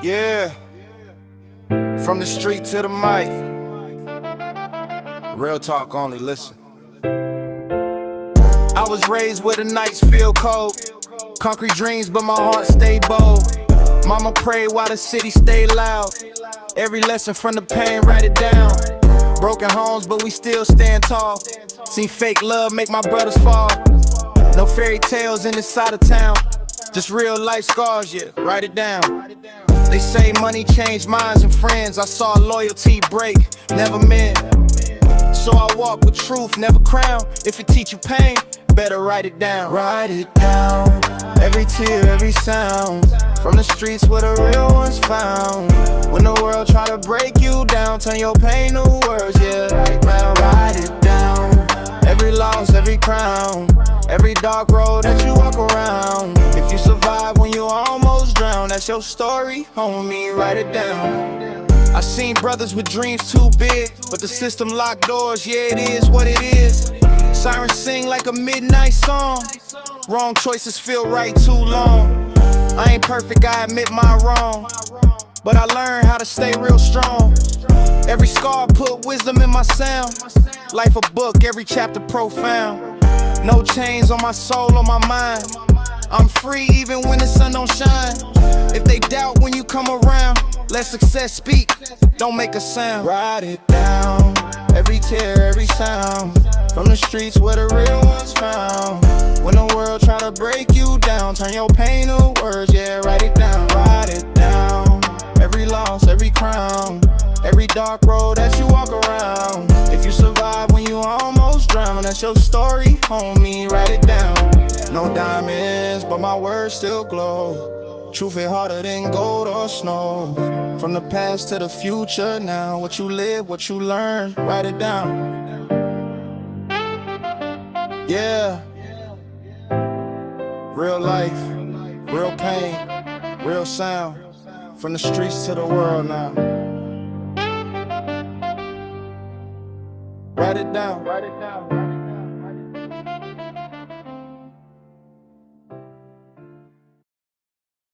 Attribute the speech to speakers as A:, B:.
A: Yeah, from the street to the mic. Real talk only, listen. I was raised where the nights feel cold. Concrete dreams, but my heart stayed bold. Mama prayed while the city stayed loud. Every lesson from the pain, write it down. Broken homes, but we still stand tall. Seen fake love make my brothers fall. No fairy tales in this side of town. Just real life scars, yeah, write it down. They say money changed minds and friends. I saw loyalty break, never mend. So I walk with truth, never crown. If it teach you pain, better write it down. Write it down, every tear, every sound. From the streets where the real ones found. When the world try to break you down, turn your pain to words, yeah. Write it down, every loss, every crown. Every dark road that you walk around. If you survive when you almost drown, that's your story, homie, write it down. I seen brothers with dreams too big, but the system locked doors, yeah, it is what it is. Sirens sing like a midnight song. Wrong choices feel right too long. I ain't perfect, I admit my wrong, but I learned how to stay real strong. Every scar put wisdom in my sound. Life a book, every chapter profound. No chains on my soul or my mind. I'm free even when the sun don't shine. If they doubt when you come around, let success speak, don't make a sound. Write it down, every tear, every sound. From the streets where the real ones found. When the world try to break you down, turn your pain to words, yeah, write it down. Write it down, every loss, every crown. Every dark road that you walk around. If you survive when you almost drown, that's your story, homie, write it down. No diamonds, but my words still glow. Truth hit harder than gold or snow. From the past to the future now. What you live, what you learn, write it down. Yeah. Real life, real pain, real sound. From the streets to the world now. Write it down.